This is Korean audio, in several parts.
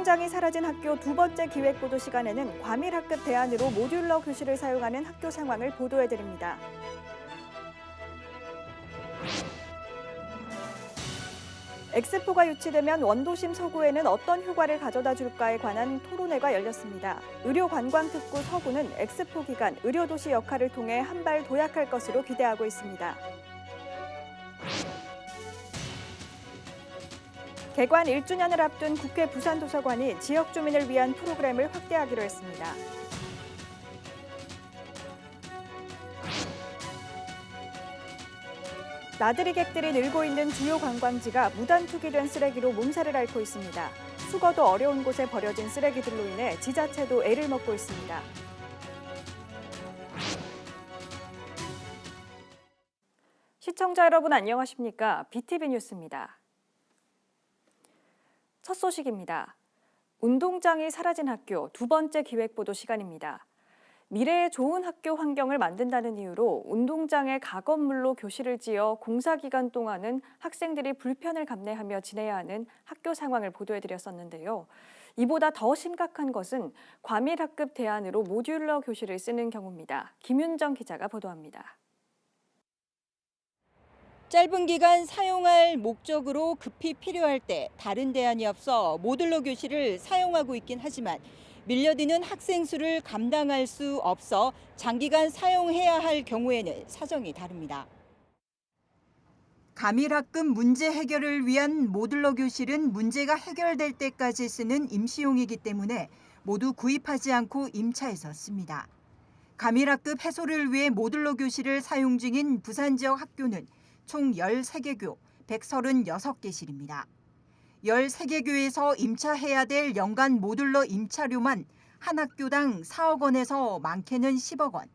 운동장이 사라진 학교 두 번째 기획보도 시간에는 과밀학급 대안으로 모듈러 교실을 사용하는 학교 상황을 보도해드립니다. 엑스포가 유치되면 원도심 서구에는 어떤 효과를 가져다 줄까에 관한 토론회가 열렸습니다. 의료관광특구 서구는 엑스포 기간 의료도시 역할을 통해 한 발 도약할 것으로 기대하고 있습니다. 개관 1주년을 앞둔 국회 부산도서관이 지역 주민을 위한 프로그램을 확대하기로 했습니다. 나들이 객들이 늘고 있는 주요 관광지가 무단 투기된 쓰레기로 몸살을 앓고 있습니다. 수거도 어려운 곳에 버려진 쓰레기들로 인해 지자체도 애를 먹고 있습니다. 시청자 여러분 안녕하십니까? BTV 뉴스입니다. 첫 소식입니다. 운동장이 사라진 학교 두 번째 기획보도 시간입니다. 미래의 좋은 학교 환경을 만든다는 이유로 운동장에 가건물로 교실을 지어 공사 기간 동안은 학생들이 불편을 감내하며 지내야 하는 학교 상황을 보도해드렸었는데요. 이보다 더 심각한 것은 과밀학급 대안으로 모듈러 교실을 쓰는 경우입니다. 김윤정 기자가 보도합니다. 짧은 기간 사용할 목적으로 급히 필요할 때 다른 대안이 없어 모듈러 교실을 사용하고 있긴 하지만 밀려드는 학생 수를 감당할 수 없어 장기간 사용해야 할 경우에는 사정이 다릅니다. 과밀학급 문제 해결을 위한 모듈러 교실은 문제가 해결될 때까지 쓰는 임시용이기 때문에 모두 구입하지 않고 임차해서 씁니다. 과밀학급 해소를 위해 모듈러 교실을 사용 중인 부산 지역 학교는 총 13개교 136개실입니다. 13개 교에서 임차해야 될 연간 모듈러 임차료만 한 학교당 4억 원에서 많게는 10억 원.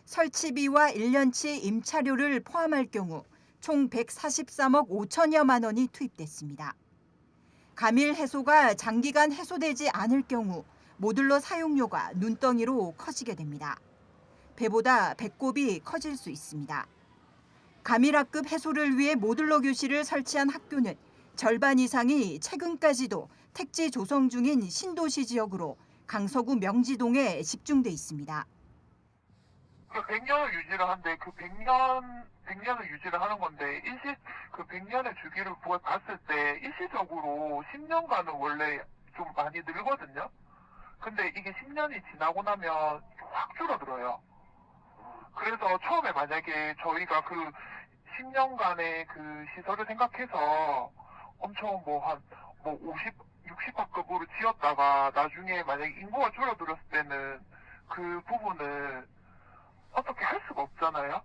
설치비와 1년치 임차료를 포함할 경우 총 143억 5천여만 원이 투입됐습니다. 과밀 해소가 장기간 해소되지 않을 경우 모듈러 사용료가 눈덩이로 커지게 됩니다. 배보다 배꼽이 커질 수 있습니다. 과밀학급 해소를 위해 모듈러 교실을 설치한 학교는 절반 이상이 최근까지도 택지 조성 중인 신도시 지역으로 강서구 명지동에 집중돼 있습니다. 100년을 유지를 하는데 그 100년을 유지를 하는 건데 그 100년의 주기를 봤을 때 일시적으로 10년간은 원래 좀 많이 늘거든요. 근데 이게 10년이 지나고 나면 확 줄어들어요. 그래서 처음에 만약에 저희가 그 10년간의 그 시설을 생각해서 엄청 60학급으로 지었다가 나중에 만약에 인구가 줄어들었을 때는 그 부분을 어떻게 할 수가 없잖아요.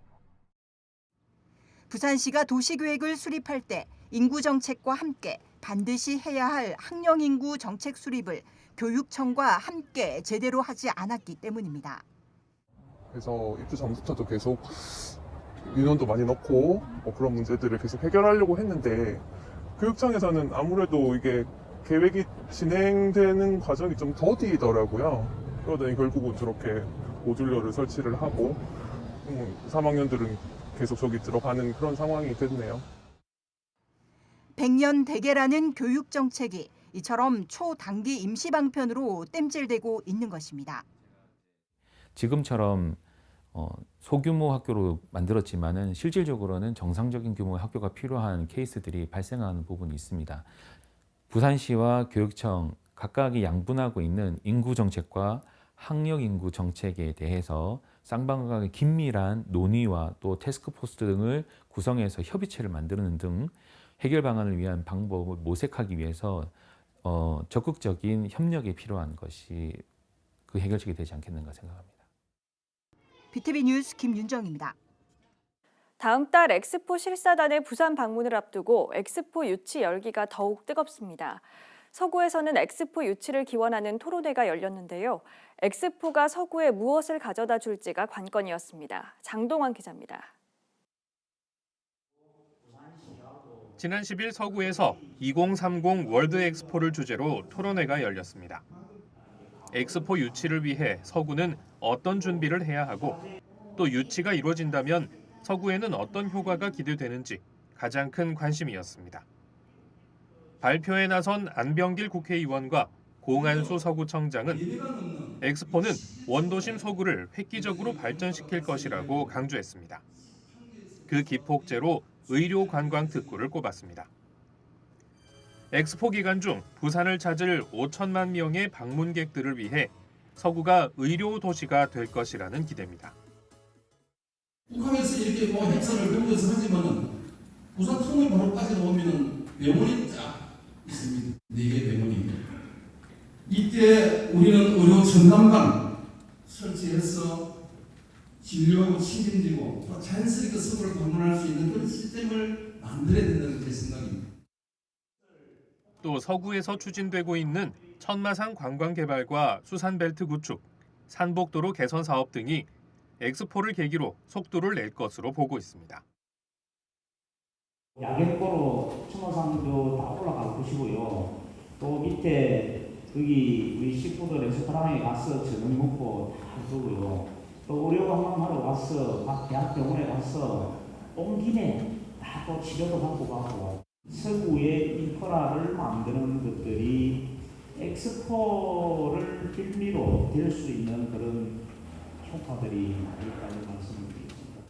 부산시가 도시계획을 수립할 때 인구 정책과 함께 반드시 해야 할 학령 인구 정책 수립을 교육청과 함께 제대로 하지 않았기 때문입니다. 그래서 입주 전부터도 계속 인원도 많이 넣고 그런 문제들을 계속 해결하려고 했는데 교육청에서는 아무래도 이게 계획이 진행되는 과정이 좀 더디더라고요. 그러더니 결국은 저렇게 모듈러를 설치를 하고 3학년들은 계속 저기 들어가는 그런 상황이 됐네요. 100년 대계라는 교육 정책이 이처럼 초단기 임시 방편으로 땜질되고 있는 것입니다. 지금처럼 소규모 학교로 만들었지만은 실질적으로는 정상적인 규모의 학교가 필요한 케이스들이 발생하는 부분이 있습니다. 부산시와 교육청 각각이 양분하고 있는 인구 정책과 학령 인구 정책에 대해서 쌍방향의 긴밀한 논의와 또 태스크포스 등을 구성해서 협의체를 만드는 등 해결 방안을 위한 방법을 모색하기 위해서 적극적인 협력이 필요한 것이 그 해결책이 되지 않겠는가 생각합니다. BTV 뉴스 김윤정입니다. 다음 달 엑스포 실사단의 부산 방문을 앞두고 엑스포 유치 열기가 더욱 뜨겁습니다. 서구에서는 엑스포 유치를 기원하는 토론회가 열렸는데요. 엑스포가 서구에 무엇을 가져다 줄지가 관건이었습니다. 장동환 기자입니다. 지난 10일 서구에서 2030 월드 엑스포를 주제로 토론회가 열렸습니다. 엑스포 유치를 위해 서구는 어떤 준비를 해야 하고 또 유치가 이루어진다면 서구에는 어떤 효과가 기대되는지 가장 큰 관심이었습니다. 발표에 나선 안병길 국회의원과 공한수 서구청장은 엑스포는 원도심 서구를 획기적으로 발전시킬 것이라고 강조했습니다. 그 기폭제로 의료 관광 특구를 꼽았습니다. 엑스포 기간 중 부산을 찾을 5천만 명의 방문객들을 위해 서구가 의료 도시가 될 것이라는 기대입니다. 북한에서 이렇게 행사를 넘겨서 하지만은 부산 통을 바로 빠져나오면은 병원이 쫙 있습니다. 4개 병원이. 이때 우리는 의료 전담관 설치해서 진료하고 치료되고 또 자연스럽게 서구를 방문할 수 있는 그런 시스템을 만들어야 된다는 제 생각입니다. 또 서구에서 추진되고 있는 천마산 관광 개발과 수산벨트 구축, 산복도로 개선 사업 등이 엑스포를 계기로 속도를 낼 것으로 보고 있습니다. 야경보로 천마산도 다 올라갈 것이고요. 또 밑에 여기 우리 식구들 레스토랑에 가서 저녁 먹고 다 두고요. 또 의료 관광하러 가서 각 대학병원에 가서 온 김에 다 또 치료도 받고 가고 서구의 인프라를 만드는 것들이 엑스포를 빌미로 될 수 있는 그런 효과들이 있다는 말씀을 드리겠습니다.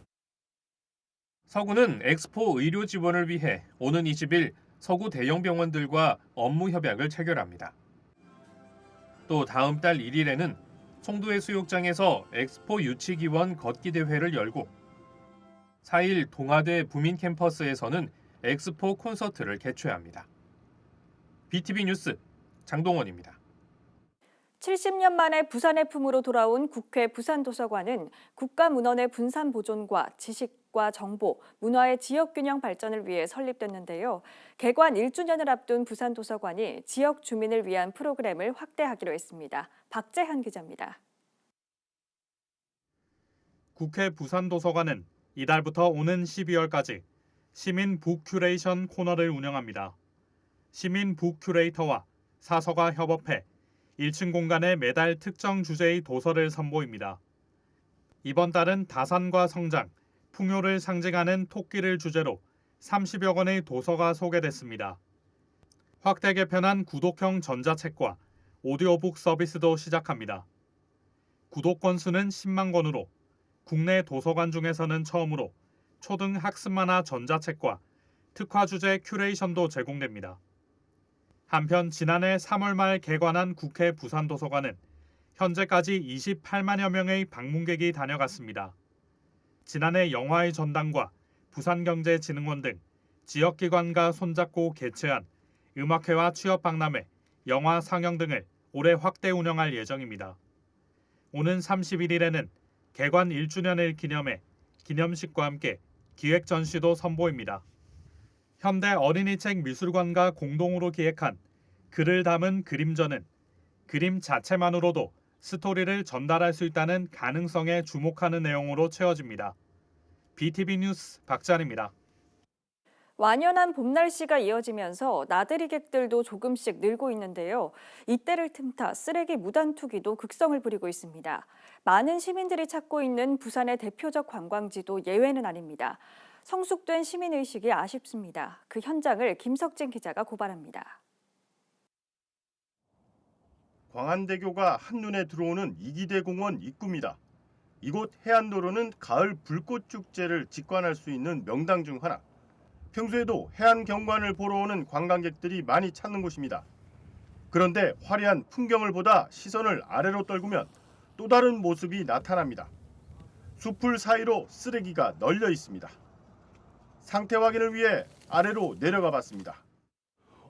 서구는 엑스포 의료 지원을 위해 오는 20일 서구 대형 병원들과 업무 협약을 체결합니다. 또 다음 달 1일에는 송도의 수욕장에서 엑스포 유치 기원 걷기 대회를 열고 4일 동아대 부민 캠퍼스에서는 엑스포 콘서트를 개최합니다. BTV 뉴스 장동원입니다. 70년 만에 부산의 품으로 돌아온 국회 부산도서관은 국가문헌의 분산 보존과 지식과 정보, 문화의 지역균형 발전을 위해 설립됐는데요. 개관 1주년을 앞둔 부산도서관이 지역 주민을 위한 프로그램을 확대하기로 했습니다. 박재한 기자입니다. 국회 부산도서관은 이달부터 오는 12월까지 시민 북 큐레이션 코너를 운영합니다. 시민 북 큐레이터와 사서가 협업해 1층 공간에 매달 특정 주제의 도서를 선보입니다. 이번 달은 다산과 성장, 풍요를 상징하는 토끼를 주제로 30여 권의 도서가 소개됐습니다. 확대 개편한 구독형 전자책과 오디오북 서비스도 시작합니다. 구독권 수는 10만 권으로 국내 도서관 중에서는 처음으로 초등 학습 만화 전자책과 특화 주제 큐레이션도 제공됩니다. 한편 지난해 3월 말 개관한 국회 부산도서관은 현재까지 28만여 명의 방문객이 다녀갔습니다. 지난해 영화의 전당과 부산경제진흥원 등 지역기관과 손잡고 개최한 음악회와 취업박람회, 영화 상영 등을 올해 확대 운영할 예정입니다. 오는 31일에는 개관 1주년을 기념해 기념식과 함께 기획 전시도 선보입니다. 현대 어린이책 미술관과 공동으로 기획한 글을 담은 그림전은 그림 자체만으로도 스토리를 전달할 수 있다는 가능성에 주목하는 내용으로 채워집니다. BTV 뉴스 박찬입니다. 완연한 봄 날씨가 이어지면서 나들이 객들도 조금씩 늘고 있는데요. 이때를 틈타 쓰레기 무단 투기도 극성을 부리고 있습니다. 많은 시민들이 찾고 있는 부산의 대표적 관광지도 예외는 아닙니다. 성숙된 시민의식이 아쉽습니다. 그 현장을 김석진 기자가 고발합니다. 광안대교가 한눈에 들어오는 이기대 공원 입구입니다. 이곳 해안도로는 가을 불꽃축제를 직관할 수 있는 명당 중 하나. 평소에도 해안 경관을 보러 오는 관광객들이 많이 찾는 곳입니다. 그런데 화려한 풍경을 보다 시선을 아래로 떨구면 또 다른 모습이 나타납니다. 숲풀 사이로 쓰레기가 널려 있습니다. 상태 확인을 위해 아래로 내려가 봤습니다.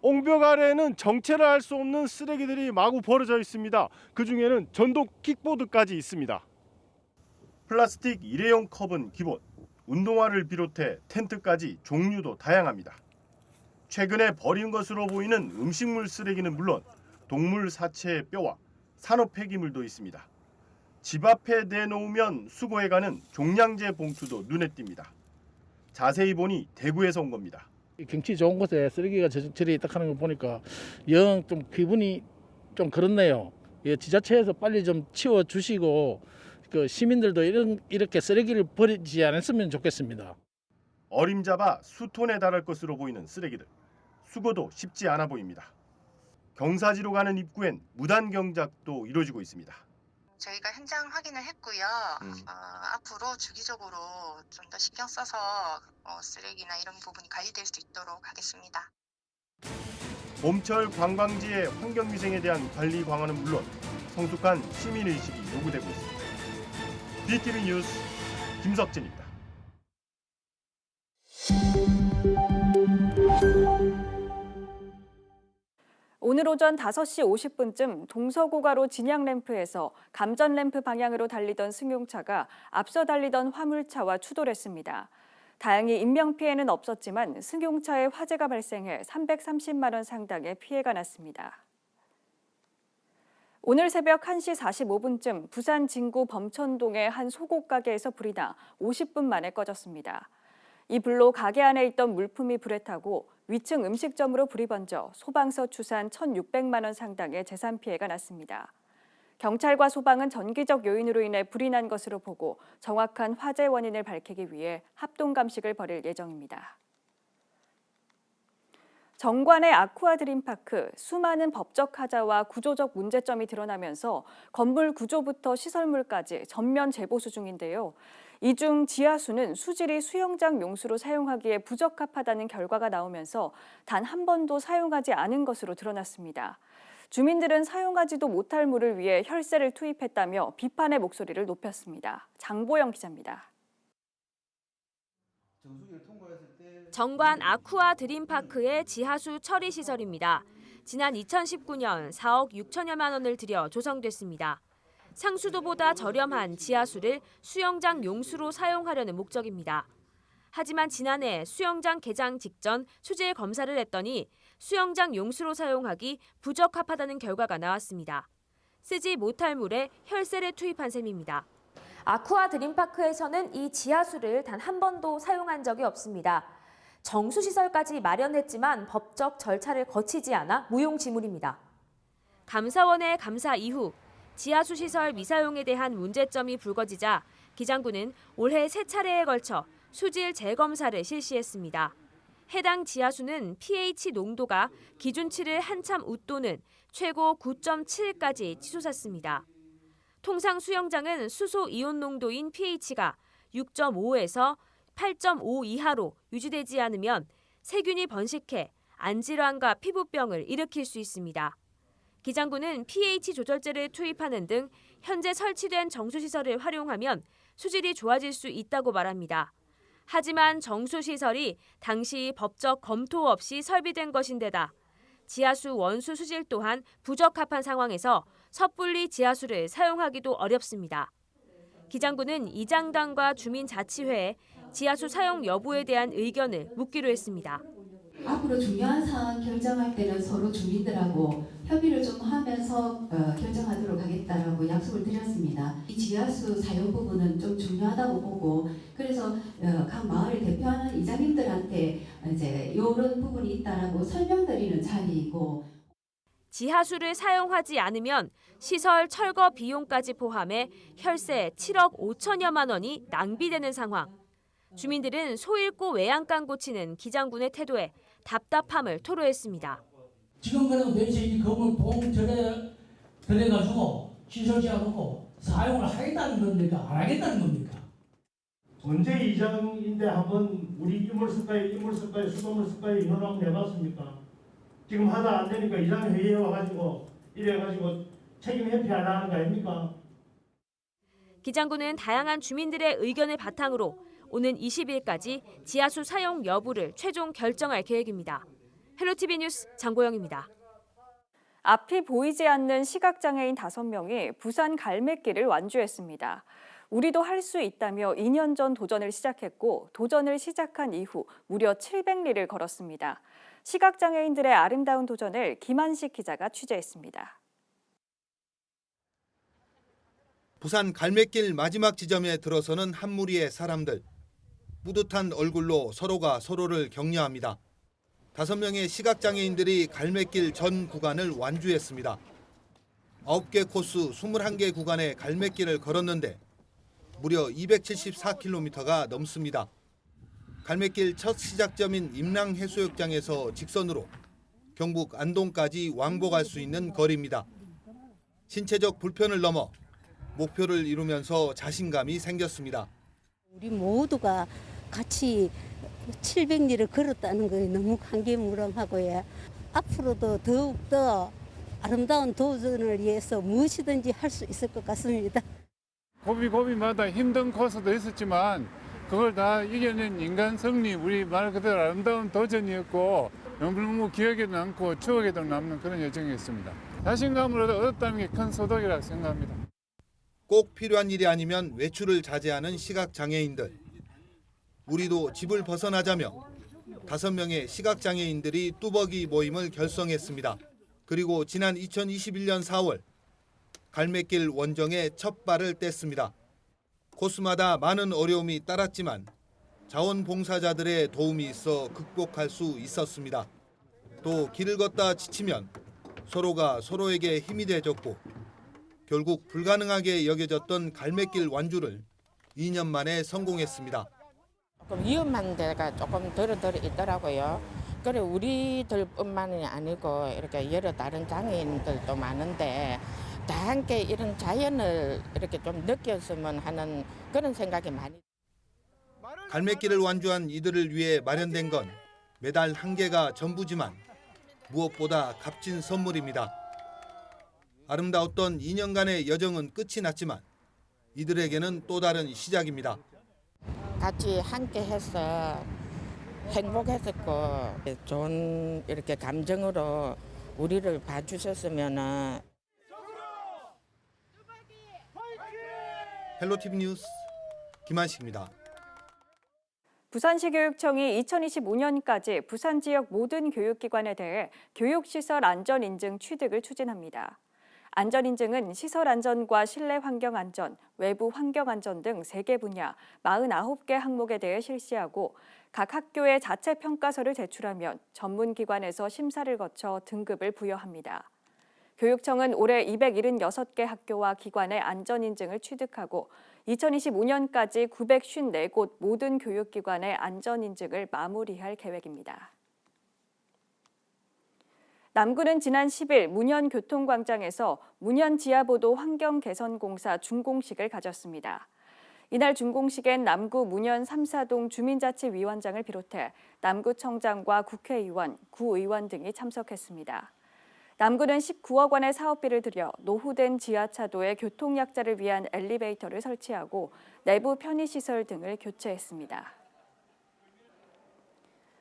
옹벽 아래에는 정체를 알 수 없는 쓰레기들이 마구 버려져 있습니다. 그중에는 전동 킥보드까지 있습니다. 플라스틱 일회용 컵은 기본, 운동화를 비롯해 텐트까지 종류도 다양합니다. 최근에 버린 것으로 보이는 음식물 쓰레기는 물론 동물 사체의 뼈와 산업 폐기물도 있습니다. 집 앞에 내놓으면 수거해가는 종량제 봉투도 눈에 띕니다. 자세히 보니 대구에서 온 겁니다. 경치 좋은 곳에 쓰레기가 저리 딱 하는 거 보니까 영 좀 기분이 좀 그렇네요. 지자체에서 빨리 좀 치워주시고 그 시민들도 이렇게 쓰레기를 버리지 않았으면 좋겠습니다. 어림잡아 수톤에 달할 것으로 보이는 쓰레기들. 수거도 쉽지 않아 보입니다. 경사지로 가는 입구엔 무단 경작도 이루어지고 있습니다. 저희가 현장 확인을 했고요. 앞으로 주기적으로 좀 더 신경 써서 쓰레기나 이런 부분이 관리될 수 있도록 하겠습니다. 봄철 관광지의 환경위생에 대한 관리 강화는 물론 성숙한 시민의식이 요구되고 있습니다. BTV 뉴스 김석진입니다. 오늘 오전 5시 50분쯤 동서고가로 진양램프에서 감전램프 방향으로 달리던 승용차가 앞서 달리던 화물차와 추돌했습니다. 다행히 인명피해는 없었지만 승용차에 화재가 발생해 330만 원 상당의 피해가 났습니다. 오늘 새벽 1시 45분쯤 부산 진구 범천동의 한 소고 가게에서 불이 나 50분 만에 꺼졌습니다. 이 불로 가게 안에 있던 물품이 불에 타고 위층 음식점으로 불이 번져 소방서 추산 1,600만 원 상당의 재산 피해가 났습니다. 경찰과 소방은 전기적 요인으로 인해 불이 난 것으로 보고 정확한 화재 원인을 밝히기 위해 합동 감식을 벌일 예정입니다. 정관의 아쿠아 드림파크, 수많은 법적 하자와 구조적 문제점이 드러나면서 건물 구조부터 시설물까지 전면 재보수 중인데요. 이 중 지하수는 수질이 수영장 용수로 사용하기에 부적합하다는 결과가 나오면서 단 한 번도 사용하지 않은 것으로 드러났습니다. 주민들은 사용하지도 못할 물을 위해 혈세를 투입했다며 비판의 목소리를 높였습니다. 장보영 기자입니다. 정관 아쿠아 드림파크의 지하수 처리 시설입니다. 지난 2019년 4억 6천여만 원을 들여 조성됐습니다. 상수도보다 저렴한 지하수를 수영장 용수로 사용하려는 목적입니다. 하지만 지난해 수영장 개장 직전 수질 검사를 했더니 수영장 용수로 사용하기 부적합하다는 결과가 나왔습니다. 쓰지 못할 물에 혈세를 투입한 셈입니다. 아쿠아 드림파크에서는 이 지하수를 단 한 번도 사용한 적이 없습니다. 정수시설까지 마련했지만 법적 절차를 거치지 않아 무용지물입니다. 감사원의 감사 이후 지하수 시설 미사용에 대한 문제점이 불거지자 기장군은 올해 3차례에 걸쳐 수질 재검사를 실시했습니다. 해당 지하수는 pH 농도가 기준치를 한참 웃도는 최고 9.7까지 치솟았습니다. 통상 수영장은 수소 이온 농도인 pH가 6.5에서 8.5 이하로 유지되지 않으면 세균이 번식해 안질환과 피부병을 일으킬 수 있습니다. 기장군은 pH 조절제를 투입하는 등 현재 설치된 정수시설을 활용하면 수질이 좋아질 수 있다고 말합니다. 하지만 정수시설이 당시 법적 검토 없이 설비된 것인데다 지하수 원수 수질 또한 부적합한 상황에서 섣불리 지하수를 사용하기도 어렵습니다. 기장군은 이장단과 주민자치회에 지하수 사용 여부에 대한 의견을 묻기로 했습니다. 앞으로 중요한 사안 결정할 때는 서로 주민들하고 협의를 좀 하면서 결정하도록 하겠다라고 약속을 드렸습니다. 이 지하수 사용 부분은 좀 중요하다고 보고 그래서 각 마을을 대표하는 이장님들한테 이제 이런 부분이 있다라고 설명드리는 자리이고 지하수를 사용하지 않으면 시설 철거 비용까지 포함해 혈세 7억 5천여만 원이 낭비되는 상황. 주민들은 소 잃고 외양간 고치는 기장군의 태도에 답답함을 토로했습니다. 지금 그래도 매체인이 건물 보험 들여가지고 시설 지어놓고 사용을 하겠다는 겁니까? 안 하겠다는 겁니까? 언제 이장인데 한번 우리 이물습가에 수돗물습가에 인원 한번 내봤습니까? 지금 하다 안 되니까 이장 회의에 와가지고 이래가지고 책임 회피 안 하는 거 아닙니까? 기장군은 다양한 주민들의 의견을 바탕으로 오는 20일까지 지하수 사용 여부를 최종 결정할 계획입니다. 헬로티비 뉴스 장보영입니다. 앞이 보이지 않는 시각장애인 5명이 부산 갈매길을 완주했습니다. 우리도 할 수 있다며 2년 전 도전을 시작했고 도전을 시작한 이후 무려 700리를 걸었습니다. 시각장애인들의 아름다운 도전을 김한식 기자가 취재했습니다. 부산 갈매길 마지막 지점에 들어서는 한 무리의 사람들. 뿌듯한 얼굴로 서로가 서로를 격려합니다. 5명의 시각장애인들이 갈매길 전 구간을 완주했습니다. 9개 코스 21개 구간의 갈매길을 걸었는데 무려 274km가 넘습니다. 갈매길 첫 시작점인 임랑해수욕장에서 직선으로 경북 안동까지 왕복할 수 있는 거리입니다. 신체적 불편을 넘어 목표를 이루면서 자신감이 생겼습니다. 우리 모두가 같이 700리를 걸었다는 거에 너무 감개무량하고요. 앞으로도 더욱더 아름다운 도전을 위해서 무엇이든지 할 수 있을 것 같습니다. 고비고비마다 힘든 코스도 있었지만 그걸 다 이겨낸 인간 승리, 우리 말 그대로 아름다운 도전이었고 너무 기억에도 남고 추억에도 남는 그런 여정이었습니다. 자신감을 얻었다는 게 큰 소득이라고 생각합니다. 꼭 필요한 일이 아니면 외출을 자제하는 시각장애인들. 우리도 집을 벗어나자며 5명의 시각장애인들이 뚜벅이 모임을 결성했습니다. 그리고 지난 2021년 4월 갈매길 원정에 첫 발을 뗐습니다. 코스마다 많은 어려움이 따랐지만 자원봉사자들의 도움이 있어 극복할 수 있었습니다. 또 길을 걷다 지치면 서로가 서로에게 힘이 돼줬고 결국 불가능하게 여겨졌던 갈매길 완주를 2년 만에 성공했습니다. 조금 위험한 데가 조금 덜 있더라고요. 그래 우리들뿐만이 아니고 이렇게 여러 다른 장애인들도 많은데 다 함께 이런 자연을 이렇게 좀 느꼈으면 하는 그런 생각이 많이. 갈매길을 완주한 이들을 위해 마련된 건 매달 1개가 전부지만 무엇보다 값진 선물입니다. 아름다웠던 2년간의 여정은 끝이 났지만 이들에게는 또 다른 시작입니다. 같이 함께 해서 행복했었고 좋은 이렇게 감정으로 우리를 봐주셨으면은. 헬로티비 뉴스 김한식입니다. 부산시교육청이 2025년까지 부산 지역 모든 교육기관에 대해 교육시설 안전인증 취득을 추진합니다. 안전인증은 시설 안전과 실내 환경 안전, 외부 환경 안전 등 3개 분야 49개 항목에 대해 실시하고 각 학교에 자체 평가서를 제출하면 전문기관에서 심사를 거쳐 등급을 부여합니다. 교육청은 올해 276개 학교와 기관의 안전인증을 취득하고 2025년까지 954곳 모든 교육기관의 안전인증을 마무리할 계획입니다. 남구는 지난 10일 문현교통광장에서 문현지하보도 환경개선공사 준공식을 가졌습니다. 이날 준공식엔 남구 문현 3사동 주민자치위원장을 비롯해 남구청장과 국회의원, 구의원 등이 참석했습니다. 남구는 19억 원의 사업비를 들여 노후된 지하차도에 교통약자를 위한 엘리베이터를 설치하고 내부 편의시설 등을 교체했습니다.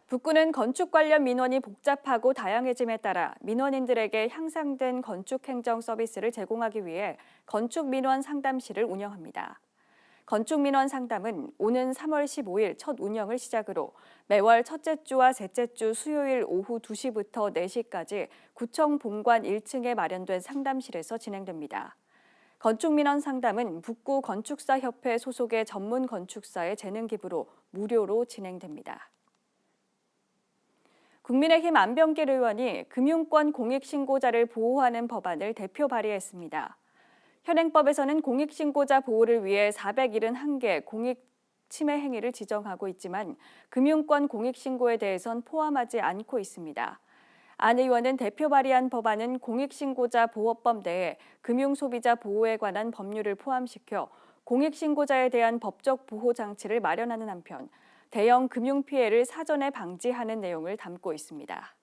북구는 건축 관련 민원이 복잡하고 다양해짐에 따라 민원인들에게 향상된 건축행정 서비스를 제공하기 위해 건축민원 상담실을 운영합니다. 건축민원 상담은 오는 3월 15일 첫 운영을 시작으로 매월 첫째 주와 셋째 주 수요일 오후 2시부터 4시까지 구청 본관 1층에 마련된 상담실에서 진행됩니다. 건축민원 상담은 북구 건축사협회 소속의 전문 건축사의 재능 기부로 무료로 진행됩니다. 국민의힘 안병길 의원이 금융권 공익신고자를 보호하는 법안을 대표 발의했습니다. 현행법에서는 공익신고자 보호를 위해 471개 공익침해 행위를 지정하고 있지만 금융권 공익신고에 대해선 포함하지 않고 있습니다. 안 의원은 대표 발의한 법안은 공익신고자 보호법 내에 금융소비자 보호에 관한 법률을 포함시켜 공익신고자에 대한 법적 보호 장치를 마련하는 한편 대형 금융피해를 사전에 방지하는 내용을 담고 있습니다.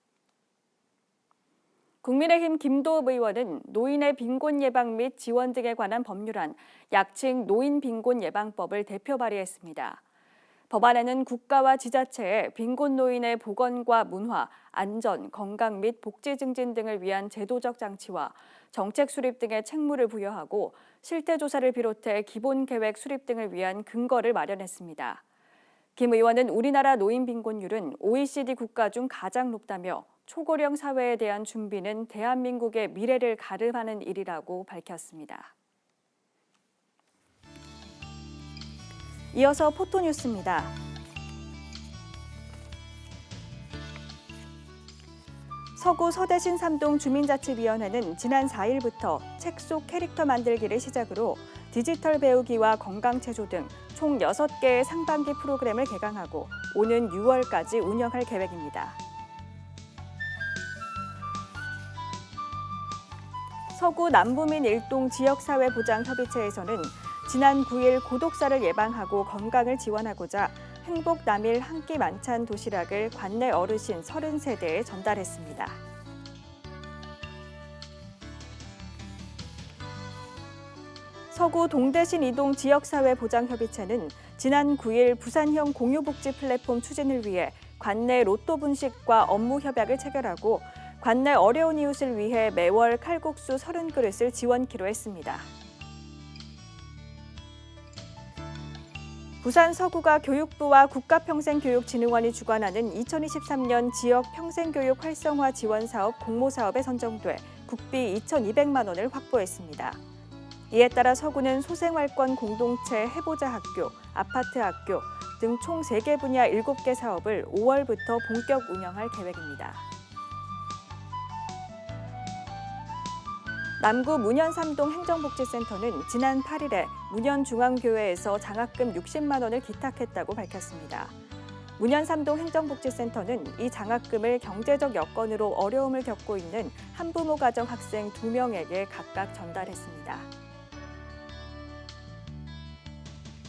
국민의힘 김도읍 의원은 노인의 빈곤 예방 및 지원 등에 관한 법률안, 약칭 노인빈곤예방법을 대표 발의했습니다. 법안에는 국가와 지자체에 빈곤 노인의 보건과 문화, 안전, 건강 및 복지 증진 등을 위한 제도적 장치와 정책 수립 등의 책무를 부여하고 실태조사를 비롯해 기본계획 수립 등을 위한 근거를 마련했습니다. 김 의원은 우리나라 노인 빈곤율은 OECD 국가 중 가장 높다며 초고령 사회에 대한 준비는 대한민국의 미래를 가름하는 일이라고 밝혔습니다. 이어서 포토뉴스입니다. 서구 서대신 3동 주민자치위원회는 지난 4일부터 책 속 캐릭터 만들기를 시작으로 디지털 배우기와 건강체조 등 총 6개의 상반기 프로그램을 개강하고 오는 6월까지 운영할 계획입니다. 서구 남부민 일동 지역사회보장협의체에서는 지난 9일 고독사를 예방하고 건강을 지원하고자 행복 남일 한 끼 만찬 도시락을 관내 어르신 30세대에 전달했습니다. 서구 동대신 이동 지역사회보장협의체는 지난 9일 부산형 공유복지 플랫폼 추진을 위해 관내 로또 분식과 업무 협약을 체결하고 관내 어려운 이웃을 위해 매월 칼국수 30그릇을 지원키로 했습니다. 부산 서구가 교육부와 국가평생교육진흥원이 주관하는 2023년 지역 평생교육 활성화 지원사업 공모사업에 선정돼 국비 2,200만 원을 확보했습니다. 이에 따라 서구는 소생활권 공동체 해보자 학교, 아파트 학교 등 총 3개 분야 7개 사업을 5월부터 본격 운영할 계획입니다. 남구 문현삼동 행정복지센터는 지난 8일에 문현중앙교회에서 장학금 60만 원을 기탁했다고 밝혔습니다. 문현삼동 행정복지센터는 이 장학금을 경제적 여건으로 어려움을 겪고 있는 한부모 가정 학생 2명에게 각각 전달했습니다.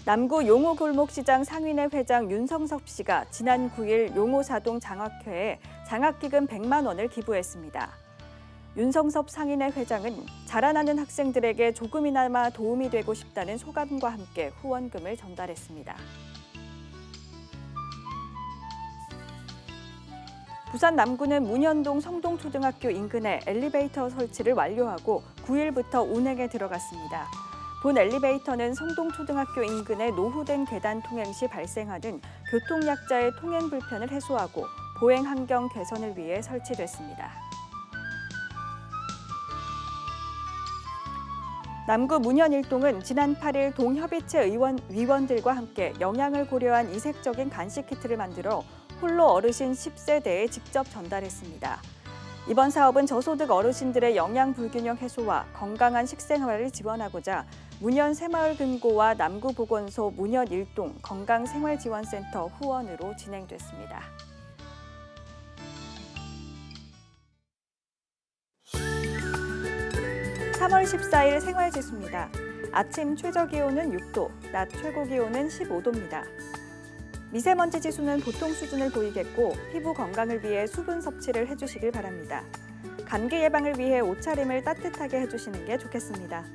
남구 용호골목시장 상인회 회장 윤성섭 씨가 지난 9일 용호사동 장학회에 장학기금 100만 원을 기부했습니다. 윤성섭 상인회 회장은 자라나는 학생들에게 조금이나마 도움이 되고 싶다는 소감과 함께 후원금을 전달했습니다. 부산 남구는 문현동 성동초등학교 인근에 엘리베이터 설치를 완료하고 9일부터 운행에 들어갔습니다. 본 엘리베이터는 성동초등학교 인근의 노후된 계단 통행 시 발생하는 교통약자의 통행 불편을 해소하고 보행 환경 개선을 위해 설치됐습니다. 남구 문현일동은 지난 8일 동협의체 위원들과 함께 영양을 고려한 이색적인 간식 키트를 만들어 홀로 어르신 10세대에 직접 전달했습니다. 이번 사업은 저소득 어르신들의 영양 불균형 해소와 건강한 식생활을 지원하고자 문현 새마을금고와 남구보건소 문현일동 건강생활지원센터 후원으로 진행됐습니다. (3월 14일) 생활지수입니다. 아침 최저기온은 6도, 낮 최고기온은 15도입니다. 미세먼지 지수는 보통 수준을 보이겠고 피부 건강을 위해 수분 섭취를 해주시길 바랍니다. 감기 예방을 위해 옷차림을 따뜻하게 해주시는 게 좋겠습니다.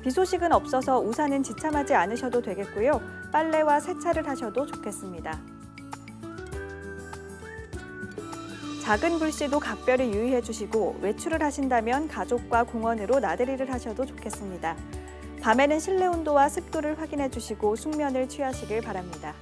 비 소식은 없어서 우산은 지참하지 않으셔도 되겠고요. 빨래와 세차를 하셔도 좋겠습니다. 작은 불씨도 각별히 유의해 주시고 외출을 하신다면 가족과 공원으로 나들이를 하셔도 좋겠습니다. 밤에는 실내 온도와 습도를 확인해 주시고 숙면을 취하시길 바랍니다.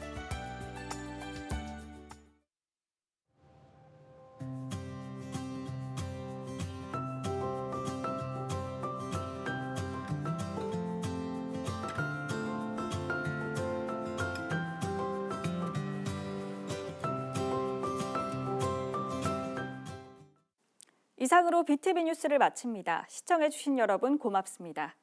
이상으로 BTV 뉴스를 마칩니다. 시청해 주신 여러분 고맙습니다.